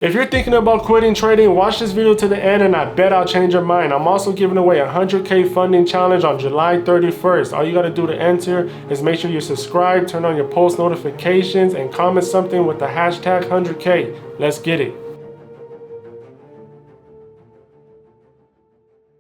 If you're thinking about quitting trading, watch this video to the end and I bet I'll change your mind. I'm also giving away a 100K funding challenge on July 31st. All you gotta do to enter is make sure you subscribe, turn on your post notifications, and comment something with the hashtag 100K. Let's get it.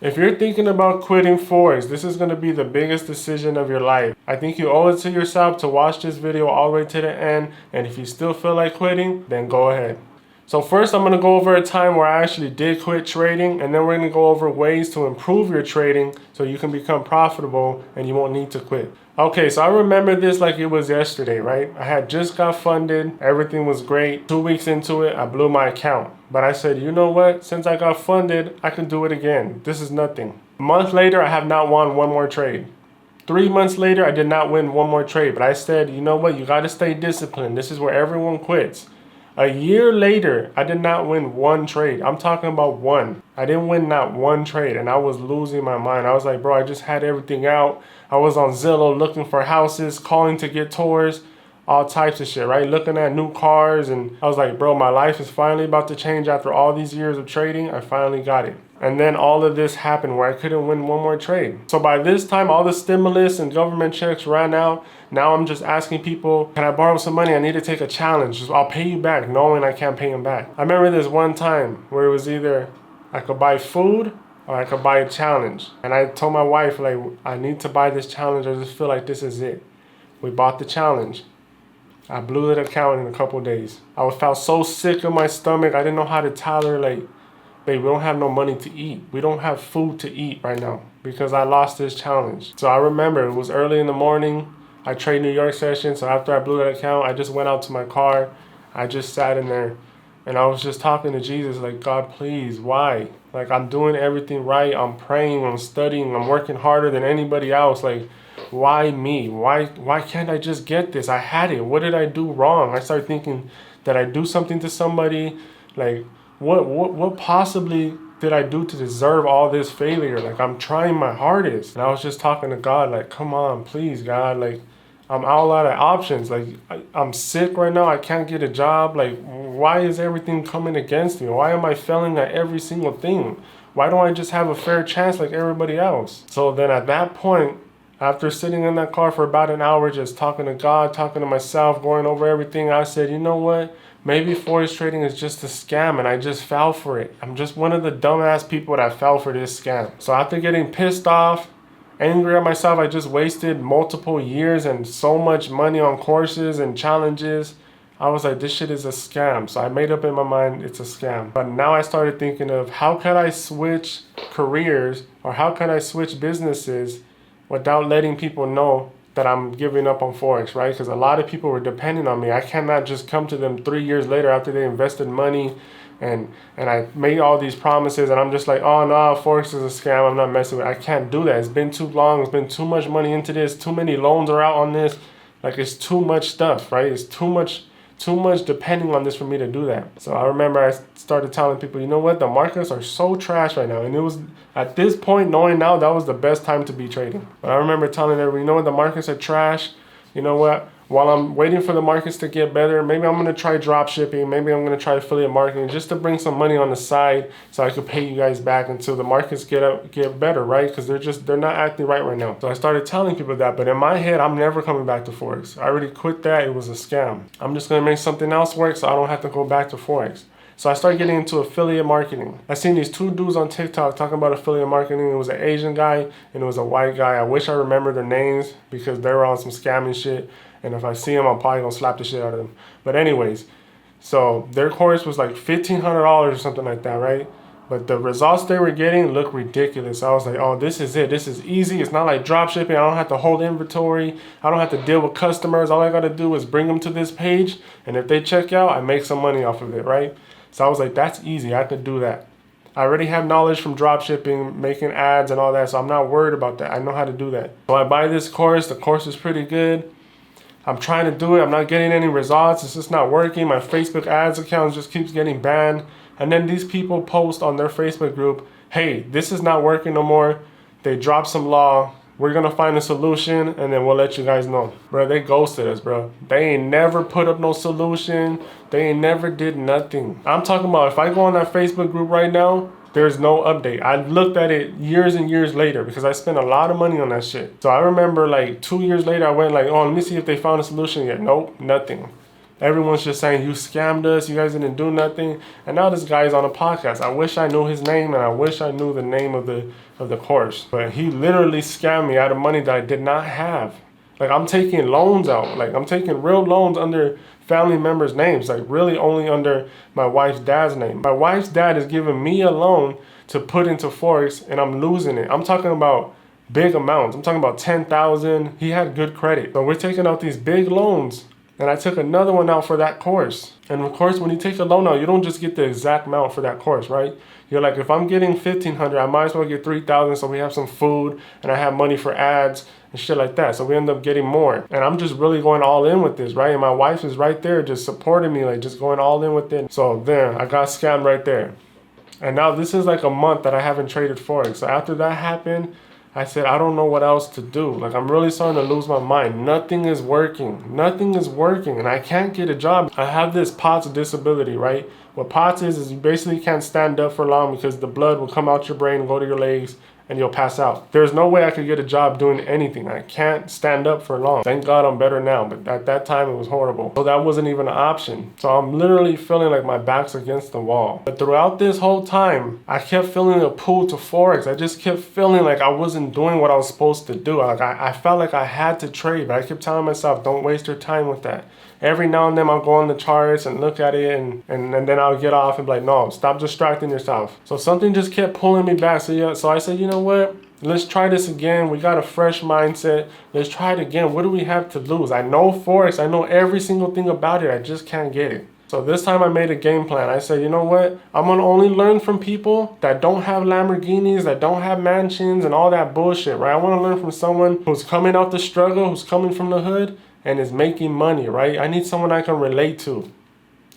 If you're thinking about quitting Forex, this is going to be the biggest decision of your life. I think you owe it to yourself to watch this video all the way to the end, and if you still feel like quitting, then go ahead. So first I'm going to go over a time where I actually did quit trading, and then we're going to go over ways to improve your trading so you can become profitable and you won't need to quit. Okay, so I remember this like it was yesterday, right? I had just got funded, everything was great. 2 weeks into it, I blew my account. But I said, you know what? Since I got funded, I can do it again. This is nothing. A month later, I have not won one more trade. 3 months later, I did not win one more trade. But I said, you know what? You got to stay disciplined. This is where everyone quits. A year later, I did not win one trade. I'm talking about one. I didn't win not one trade, and I was losing my mind. I was like, bro, I just had everything out. I was on Zillow looking for houses, calling to get tours, all types of shit, right? Looking at new cars, and I was like, bro, my life is finally about to change after all these years of trading. I finally got it. And then all of this happened where I couldn't win one more trade. So by this time, all the stimulus and government checks ran out. Now I'm just asking people, can I borrow some money? I need to take a challenge. I'll pay you back, knowing I can't pay him back. I remember this one time where it was either I could buy food or I could buy a challenge. And I told my wife, like, I need to buy this challenge. I just feel like this is it. We bought the challenge. I blew the account in a couple days. I felt so sick in my stomach. I didn't know how to tell her, like, babe, we don't have no money to eat. We don't have food to eat right now because I lost this challenge. So I remember it was early in the morning. I trade New York session. So after I blew that account, I just went out to my car. I just sat in there and I was just talking to Jesus, like, God, please, why? Like, I'm doing everything right. I'm praying, I'm studying, I'm working harder than anybody else. Like, why me? Why can't I just get this? I had it. What did I do wrong? I started thinking, did I do something to somebody? Like, what possibly did I do to deserve all this failure? Like, I'm trying my hardest. And I was just talking to God, like, come on, please, God. Like, I'm all out of options. Like, I'm sick right now. I can't get a job. Like, why is everything coming against me? Why am I failing at every single thing? Why don't I just have a fair chance like everybody else? So then at that point, after sitting in that car for about an hour, just talking to God, talking to myself, going over everything, I said, you know what? Maybe Forex trading is just a scam and I just fell for it. I'm just one of the dumbass people that fell for this scam. So after getting pissed off, angry at myself, I just wasted multiple years and so much money on courses and challenges. I was like, this shit is a scam. So I made up in my mind, it's a scam. But now I started thinking of how can I switch careers or how can I switch businesses without letting people know that I'm giving up on Forex, right? Because a lot of people were depending on me. I cannot just come to them 3 years later after they invested money and I made all these promises and I'm just like, oh no, Forex is a scam, I'm not messing with it. I can't do that. It's been too long. It's been too much money into this. Too many loans are out on this. Like, it's too much stuff, right? It's too much depending on this for me to do that. So I remember I started telling people, you know what, the markets are so trash right now. And it was at this point, knowing now, that was the best time to be trading. But I remember telling everybody, you know what, the markets are trash. You know what, while I'm waiting for the markets to get better, maybe I'm gonna try drop shipping, maybe I'm gonna try affiliate marketing just to bring some money on the side so I could pay you guys back until the markets get better, right? Because they're not acting right now. So I started telling people that, but in my head, I'm never coming back to Forex. I already quit that, it was a scam. I'm just gonna make something else work so I don't have to go back to Forex. So I started getting into affiliate marketing. I seen these two dudes on TikTok talking about affiliate marketing. It was an Asian guy and it was a white guy. I wish I remembered their names because they were on some scamming shit. And if I see them, I'm probably gonna slap the shit out of them. But anyways, so their course was like $1,500 or something like that, right? But the results they were getting looked ridiculous. I was like, oh, this is it. This is easy. It's not like drop shipping. I don't have to hold inventory. I don't have to deal with customers. All I got to do is bring them to this page. And if they check out, I make some money off of it, right? So I was like, that's easy. I could do that. I already have knowledge from drop shipping, making ads and all that. So I'm not worried about that. I know how to do that. So I buy this course. The course is pretty good. I'm trying to do it. I'm not getting any results. It's just not working. My Facebook ads account just keeps getting banned. And then these people post on their Facebook group, hey, this is not working no more. They dropped some law. we're gonna find a solution and then we'll let you guys know. Bro, they ghosted us, bro. They ain't never put up no solution. They ain't never did nothing. I'm talking about if I go on that Facebook group right now, there's no update. I looked at it years and years later because I spent a lot of money on that shit. So I remember like 2 years later, I went like, oh, let me see if they found a solution yet. Nope, nothing. Everyone's just saying, you scammed us, you guys didn't do nothing. And now this guy's on a podcast. I wish I knew his name and I wish I knew the name of the course. But he literally scammed me out of money that I did not have. Like I'm taking loans out. Like I'm taking real loans under family members' names. Like really only under my wife's dad's name. My wife's dad is giving me a loan to put into Forex and I'm losing it. I'm talking about big amounts. I'm talking about 10,000. He had good credit. So we're taking out these big loans. And I took another one out for that course. And of course, when you take a loan out, you don't just get the exact amount for that course, right? You're like, if I'm getting 1,500, I might as well get 3,000 so we have some food and I have money for ads and shit like that. So we end up getting more. And I'm just really going all in with this, right? And my wife is right there just supporting me, like just going all in with it. So there, I got scammed right there. And now this is like a month that I haven't traded Forex. So after that happened, I said, I don't know what else to do. Like, I'm really starting to lose my mind. Nothing is working. Nothing is working. And I can't get a job. I have this POTS disability, right? What POTS is you basically can't stand up for long because the blood will come out your brain and go to your legs and you'll pass out. There's no way I could get a job doing anything. I can't stand up for long. Thank God I'm better now, but at that time it was horrible. So that wasn't even an option. So I'm literally feeling like my back's against the wall. But throughout this whole time, I kept feeling a pull to Forex. I just kept feeling like I wasn't doing what I was supposed to do. Like I felt like I had to trade, but I kept telling myself, don't waste your time with that. Every now and then I'll go on the charts and look at it and then I'll get off and be like, no, stop distracting yourself. So something just kept pulling me back. So I said, you know what? Let's try this again. We got a fresh mindset. Let's try it again. What do we have to lose? I know Forex. I know every single thing about it. I just can't get it. So this time I made a game plan. I said, you know what? I'm going to only learn from people that don't have Lamborghinis, that don't have mansions and all that bullshit, right? I want to learn from someone who's coming out the struggle, who's coming from the hood and is making money, right? I need someone I can relate to.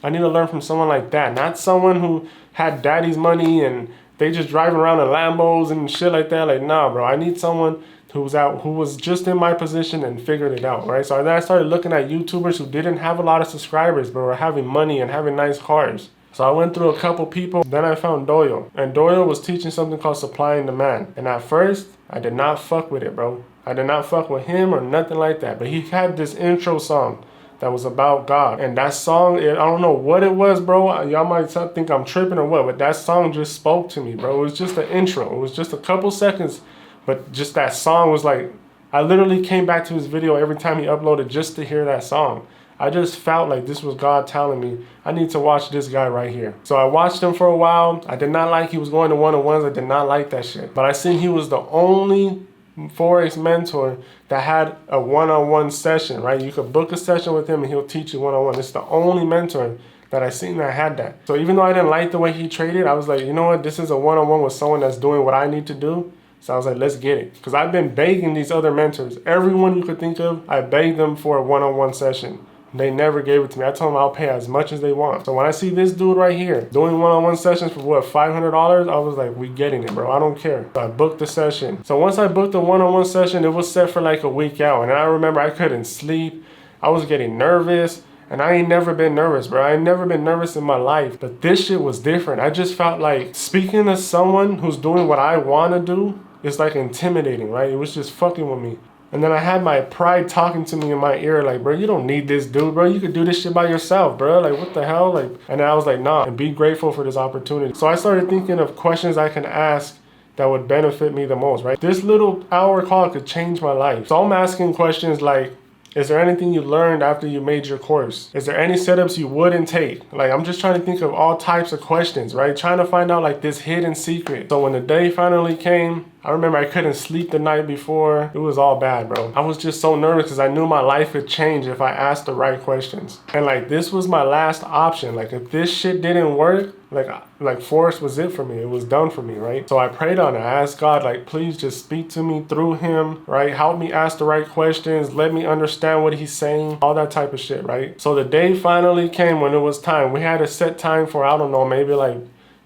I need to learn from someone like that, not someone who had daddy's money and they just driving around in Lambos and shit like that. Like, nah, bro, I need someone who was just in my position and figured it out, right? So then I started looking at YouTubers who didn't have a lot of subscribers, but were having money and having nice cars. So I went through a couple people, then I found Doyle. And Doyle was teaching something called supply and demand. And at first, I did not fuck with it, bro. I did not fuck with him or nothing like that. But he had this intro song that was about God. And that song, I don't know what it was, bro. Y'all might think I'm tripping or what, but that song just spoke to me, bro. It was just an intro. It was just a couple seconds, but just that song was like, I literally came back to his video every time he uploaded just to hear that song. I just felt like this was God telling me, I need to watch this guy right here. So I watched him for a while. I did not like he was going to one-on-ones. I did not like that shit. But I seen he was the only Forex mentor that had a one-on-one session, right? You could book a session with him and he'll teach you one-on-one. It's the only mentor that I seen that had that. So even though I didn't like the way he traded, I was like, you know what? This is a one-on-one with someone that's doing what I need to do. So I was like, let's get it. Because I've been begging these other mentors. Everyone you could think of, I begged them for a one-on-one session. They never gave it to me. I told them I'll pay as much as they want. So when I see this dude right here doing one-on-one sessions for what, $500, I was like, we getting it, bro. I don't care. So I booked the session. So once I booked the one-on-one session, it was set for like a week out. And I remember I couldn't sleep. I was getting nervous. And I ain't never been nervous, bro. I ain't never been nervous in my life. But this shit was different. I just felt like speaking to someone who's doing what I want to do is like intimidating, right? It was just fucking with me. And then I had my pride talking to me in my ear, like, bro, you don't need this dude, bro. You could do this shit by yourself, bro. Like, what the hell? Like, and then I was like, nah, and be grateful for this opportunity. So I started thinking of questions I can ask that would benefit me the most, right? This little hour call could change my life. So I'm asking questions like, is there anything you learned after you made your course? Is there any setups you wouldn't take? Like, I'm just trying to think of all types of questions, right? Trying to find out like this hidden secret. So when the day finally came, I remember I couldn't sleep the night before. It was all bad, bro. I was just so nervous because I knew my life could change if I asked the right questions. And like, this was my last option. Like, if this shit didn't work, like Forex was it for me. It was done for me, right? So I prayed on it. I asked God, like, please just speak to me through him, right? Help me ask the right questions. Let me understand what he's saying, all that type of shit, right? So the day finally came when it was time. We had a set time for, I don't know, maybe like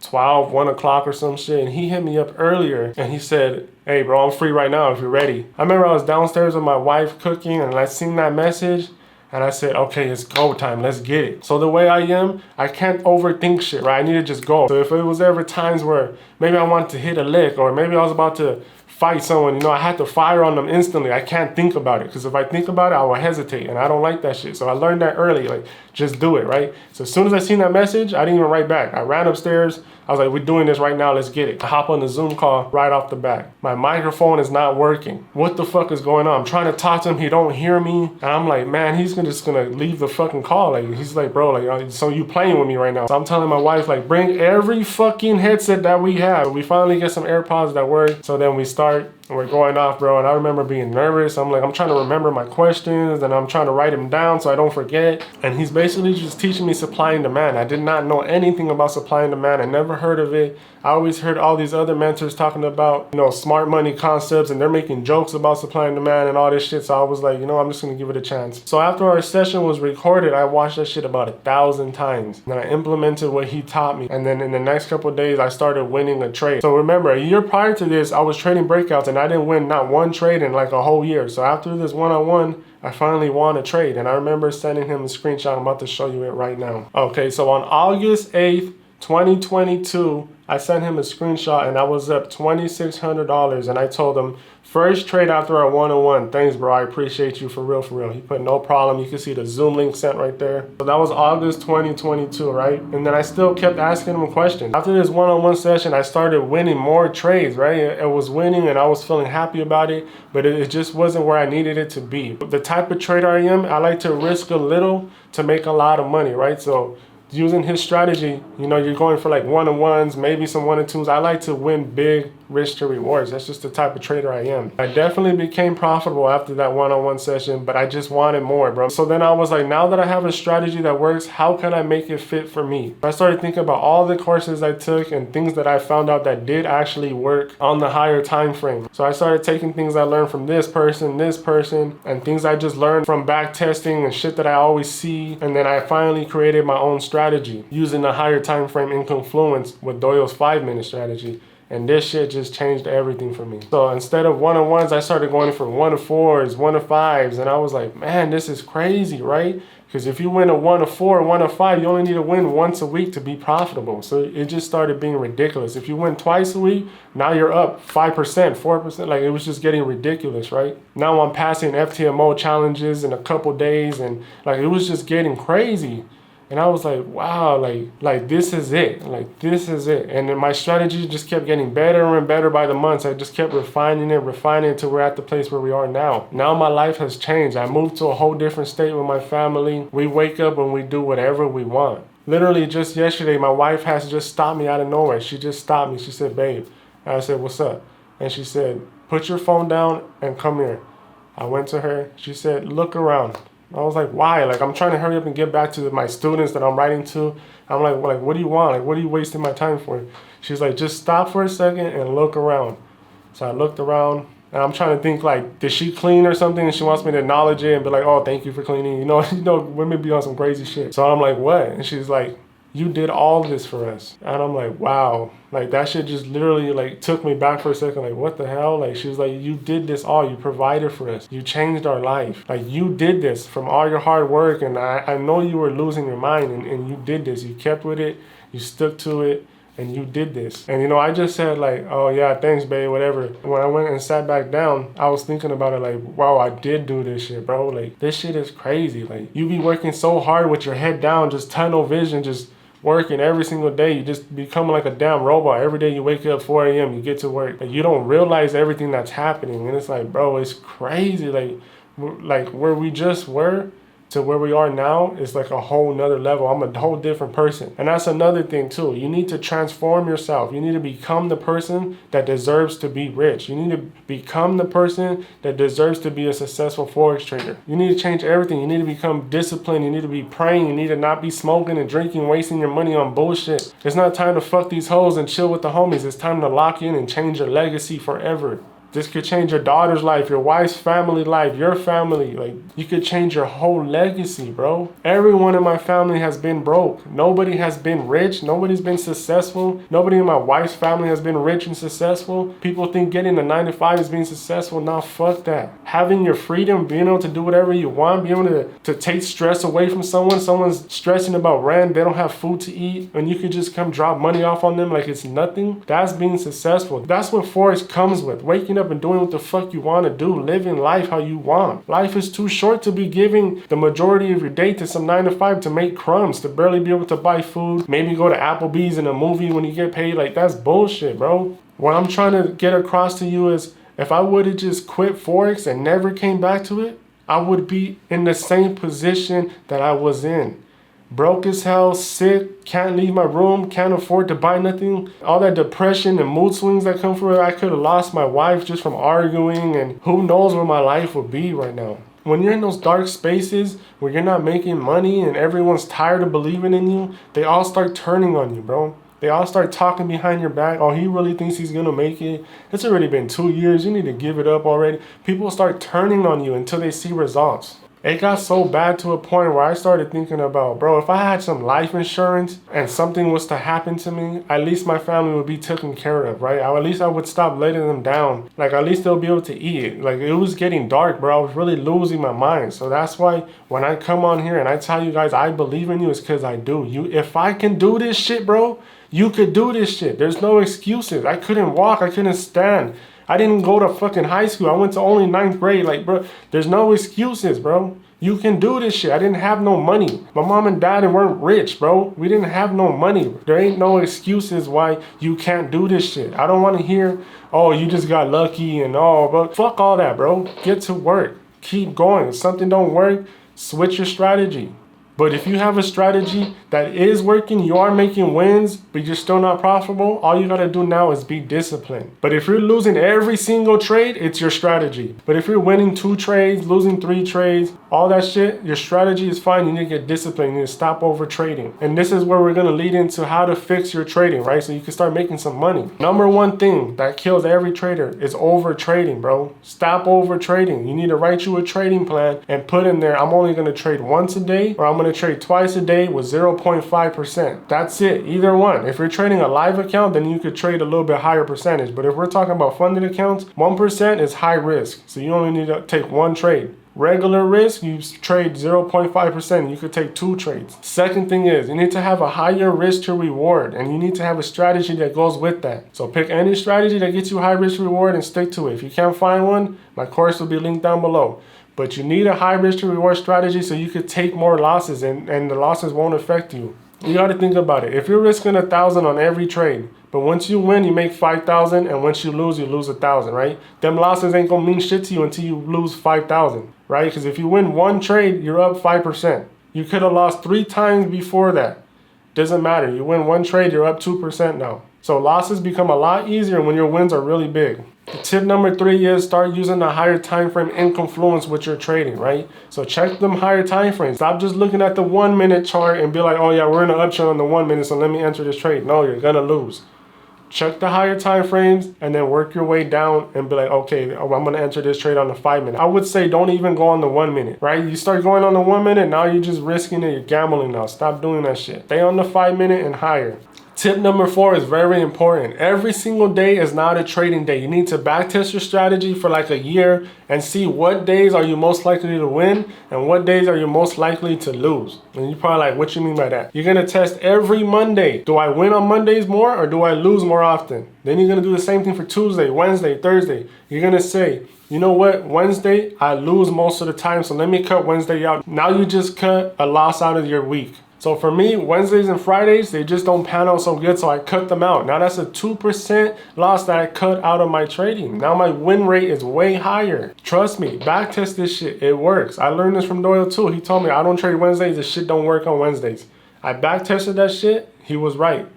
12, 1 o'clock or some shit. And he hit me up earlier and he said, hey bro, I'm free right now if you're ready. I remember I was downstairs with my wife cooking and I seen that message. And I said, okay, it's go time, let's get it. So the way I am, I can't overthink shit, right? I need to just go. So if it was ever times where maybe I wanted to hit a lick or maybe I was about to fight someone, you know, I had to fire on them instantly. I can't think about it because if I think about it, I will hesitate and I don't like that shit. So I learned that early, like just do it, right? So as soon as I seen that message, I didn't even write back. I ran upstairs. I was like, we're doing this right now, let's get it. I hop on the Zoom call right off the bat. My microphone is not working. What the fuck is going on? I'm trying to talk to him, he don't hear me. And I'm like, man, he's just gonna leave the fucking call. Like, he's like, bro, like, so you playing with me right now. So I'm telling my wife, like, bring every fucking headset that we have. We finally get some AirPods that work. So then we start, and we're going off, bro. And I remember being nervous. I'm like, I'm trying to remember my questions and I'm trying to write them down so I don't forget. And he's basically just teaching me supply and demand. I did not know anything about supply and demand. I never heard of it. I always heard all these other mentors talking about, you know, smart money concepts and they're making jokes about supply and demand and all this shit. So I was like, you know, I'm just gonna give it a chance. So after our session was recorded, I watched that shit about 1,000 times. And then I implemented what he taught me. And then in the next couple of days, I started winning a trade. So remember, a year prior to this, I was trading breakouts and I didn't win not one trade in like a whole year. So after this one-on-one, I finally won a trade. And I remember sending him a screenshot. I'm about to show you it right now. Okay, so on August 8th, 2022, I sent him a screenshot and I was up $2,600 and I told him, first trade after our one-on-one. Thanks, bro. I appreciate you for real, for real. He put no problem. You can see the Zoom link sent right there. So that was August 2022, right? And then I still kept asking him questions. After this one-on-one session, I started winning more trades, right? It was winning and I was feeling happy about it, but it just wasn't where I needed it to be. The type of trader I am, I like to risk a little to make a lot of money, right? So using his strategy, you know, you're going for like one-on-ones, maybe some one-and-twos. I like to win big risk to rewards. That's just the type of trader I am. I definitely became profitable after that one-on-one session, but I just wanted more, bro. So then I was like, now that I have a strategy that works, how can I make it fit for me? I started thinking about all the courses I took and things that I found out that did actually work on the higher time frame. So I started taking things I learned from this person, and things I just learned from back testing and shit that I always see. And then I finally created my own strategy using the higher time frame in confluence with Doyle's 5-minute strategy. And this shit just changed everything for me. So instead of one-on-ones, I started going for 1-to-4s, 1-to-5s. And I was like, man, this is crazy, right? Because if you win a 1-to-4, 1-to-5, you only need to win once a week to be profitable. So it just started being ridiculous. If you win twice a week, now you're up 5%, 4%. Like, it was just getting ridiculous, right? Now I'm passing FTMO challenges in a couple days. And like, it was just getting crazy. And I was like, wow, like this is it. Like, this is it. And then my strategy just kept getting better and better by the months. I just kept refining it till we're at the place where we are now. Now my life has changed. I moved to a whole different state with my family. We wake up and we do whatever we want. Literally just yesterday, my wife has just stopped me out of nowhere. She just stopped me. She said, babe. And I said, what's up? And she said, put your phone down and come here. I went to her. She said, look around. I was like, why? Like, I'm trying to hurry up and get back to my students that I'm writing to. I'm like, what do you want? Like, what are you wasting my time for? She's like, just stop for a second and look around. So I looked around and I'm trying to think, like, did she clean or something? And she wants me to acknowledge it and be like, oh, thank you for cleaning. You know, women be on some crazy shit. So I'm like, what? And she's like, you did all this for us. And I'm like, wow. Like, that shit just literally like took me back for a second. Like, what the hell? Like, she was like, you did this all. You provided for us. You changed our life. Like, you did this from all your hard work. And I know you were losing your mind and you did this. You kept with it. You stuck to it. And you did this. And, you know, I just said like, oh yeah, thanks, babe, whatever. When I went and sat back down, I was thinking about it like, wow, I did do this shit, bro. Like, this shit is crazy. Like, you be working so hard with your head down, just tunnel vision, just working every single day. You just become like a damn robot. Every day you wake up 4 a.m., you get to work. Like, you don't realize everything that's happening. And it's like, bro, it's crazy. Like where we just were to where we are now is like a whole nother level. I'm a whole different person. And that's another thing too. You need to transform yourself. You need to become the person that deserves to be rich. You need to become the person that deserves to be a successful Forex trader. You need to change everything. You need to become disciplined. You need to be praying. You need to not be smoking and drinking, wasting your money on bullshit. It's not time to fuck these hoes and chill with the homies. It's time to lock in and change your legacy forever. This could change your daughter's life, your wife's family life, your family. Like, you could change your whole legacy, bro. Everyone in my family has been broke. Nobody has been rich. Nobody's been successful. Nobody in my wife's family has been rich and successful. People think getting a 9-to-5 is being successful. Nah, fuck that. Having your freedom, being able to do whatever you want, being able to take stress away from someone. Someone's stressing about rent, they don't have food to eat, and you could just come drop money off on them like it's nothing. That's being successful. That's what Forex comes with. Waking up and doing what the fuck you want to do, living life how you want. Life is too short to be giving the majority of your day to some 9-to-5 to make crumbs, to barely be able to buy food, maybe go to Applebee's in a movie when you get paid. Like, that's bullshit, bro. What I'm trying to get across to you is, if I would have just quit Forex and never came back to it, I would be in the same position that I was in. Broke as hell, sick, can't leave my room, can't afford to buy nothing. All that depression and mood swings that come from it, I could have lost my wife just from arguing, and who knows where my life would be right now. When you're in those dark spaces where you're not making money and everyone's tired of believing in you, they all start turning on you, bro. They all start talking behind your back. Oh, he really thinks he's gonna make it. It's already been 2 years. You need to give it up already. People start turning on you until they see results. It got so bad to a point where I started thinking about, bro, if I had some life insurance and something was to happen to me, at least my family would be taken care of, right? At least I would stop letting them down. Like, at least they'll be able to eat. Like, it was getting dark, bro. I was really losing my mind. So that's why when I come on here and I tell you guys I believe in you, it's because I do. If I can do this shit, bro, you could do this shit. There's no excuses. I couldn't walk. I couldn't stand. I didn't go to fucking high school. I went to only 9th grade. Like, bro, there's no excuses, bro. You can do this shit. I didn't have no money. My mom and dad weren't rich, bro. We didn't have no money. There ain't no excuses why you can't do this shit. I don't want to hear, oh, you just got lucky and all, but fuck all that, bro. Get to work. Keep going. If something don't work, switch your strategy. But if you have a strategy that is working, you are making wins, but you're still not profitable, all you gotta do now is be disciplined. But if you're losing every single trade, it's your strategy. But if you're winning 2 trades, losing 3 trades, all that shit, your strategy is fine. You need to get disciplined. You need to stop over trading. And this is where we're gonna lead into how to fix your trading, right? So you can start making some money. Number one thing that kills every trader is over trading, bro. Stop over trading. You need to write you a trading plan and put in there, I'm only gonna trade once a day, or I'm gonna trade twice a day with 0.5%. That's it, either one. If you're trading a live account, then you could trade a little bit higher percentage. But if we're talking about funded accounts, 1% is high risk. So you only need to take 1 trade. Regular risk, you trade 0.5%. You could take 2 trades. Second thing is, you need to have a higher risk to reward, and you need to have a strategy that goes with that. So pick any strategy that gets you high risk reward and stick to it. If you can't find one, my course will be linked down below. But you need a high risk to reward strategy so you could take more losses and the losses won't affect you. You got to think about it. If you're risking 1,000 on every trade, but once you win, you make 5,000, and once you lose 1,000, right? Them losses ain't gonna mean shit to you until you lose 5,000, right? Because if you win 1 trade, you're up 5%. You could have lost 3 times before that. Doesn't matter. You win 1 trade, you're up 2% now. So losses become a lot easier when your wins are really big. Tip number 3 is start using the higher time frame in confluence with your trading, right? So check them higher time frames. Stop just looking at the 1-minute chart and be like, oh yeah, we're in an uptrend on the 1 minute, so let me enter this trade. No, you're gonna lose. Check the higher time frames and then work your way down and be like, okay, I'm gonna enter this trade on the 5 minute. I would say don't even go on the 1 minute, right? You start going on the 1 minute, now you're just risking it, you're gambling now. Stop doing that shit. Stay on the 5 minute and higher. Tip number 4 is very important. Every single day is not a trading day. You need to backtest your strategy for like a year and see what days are you most likely to win and what days are you most likely to lose. And you're probably like, what you mean by that? You're gonna test every Monday. Do I win on Mondays more or do I lose more often? Then you're gonna do the same thing for Tuesday, Wednesday, Thursday. You're gonna say, you know what, Wednesday, I lose most of the time, so let me cut Wednesday out. Now you just cut a loss out of your week. So for me, Wednesdays and Fridays, they just don't pan out so good, so I cut them out. Now that's a 2% loss that I cut out of my trading. Now my win rate is way higher. Trust me, backtest this shit, it works. I learned this from Doyle too. He told me I don't trade Wednesdays, this shit don't work on Wednesdays. I backtested that shit, he was right.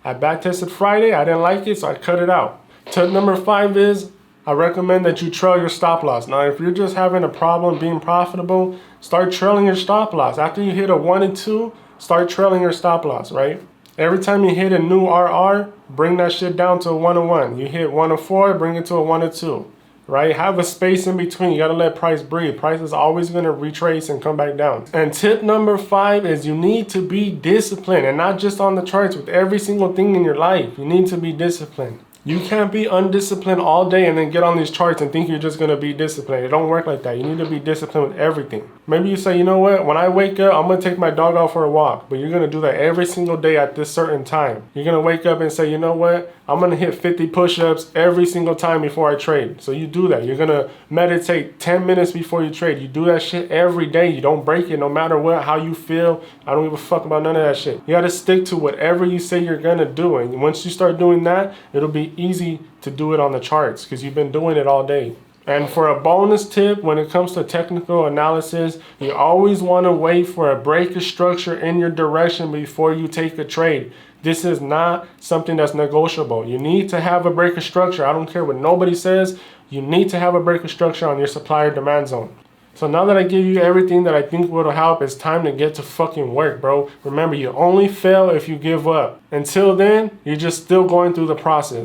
I backtested Friday, I didn't like it, so I cut it out. Tip number 5 is, I recommend that you trail your stop loss. Now, if you're just having a problem being profitable, start trailing your stop loss. After you hit a 1 and 2, start trailing your stop loss, right? Every time you hit a new RR, bring that shit down to a 101. You hit 104, bring it to a 102. Right? Have a space in between. You got to let price breathe. Price is always going to retrace and come back down. And tip number 5 is you need to be disciplined, and not just on the charts, with every single thing in your life. You need to be disciplined. You can't be undisciplined all day and then get on these charts and think you're just going to be disciplined. It don't work like that. You need to be disciplined with everything. Maybe you say, you know what, when I wake up, I'm going to take my dog out for a walk. But you're going to do that every single day at this certain time. You're going to wake up and say, you know what, I'm going to hit 50 push-ups every single time before I trade. So you do that. You're going to meditate 10 minutes before you trade. You do that shit every day. You don't break it no matter what, how you feel. I don't give a fuck about none of that shit. You got to stick to whatever you say you're going to do. And once you start doing that, it'll be easy to do it on the charts because you've been doing it all day. And for a bonus tip, when it comes to technical analysis, you always want to wait for a break of structure in your direction before you take a trade. This is not something that's negotiable. You need to have a break of structure. I don't care what nobody says. You need to have a break of structure on your supply or demand zone. So now that I give you everything that I think will help, it's time to get to fucking work, bro. Remember, you only fail if you give up. Until then, you're just still going through the process.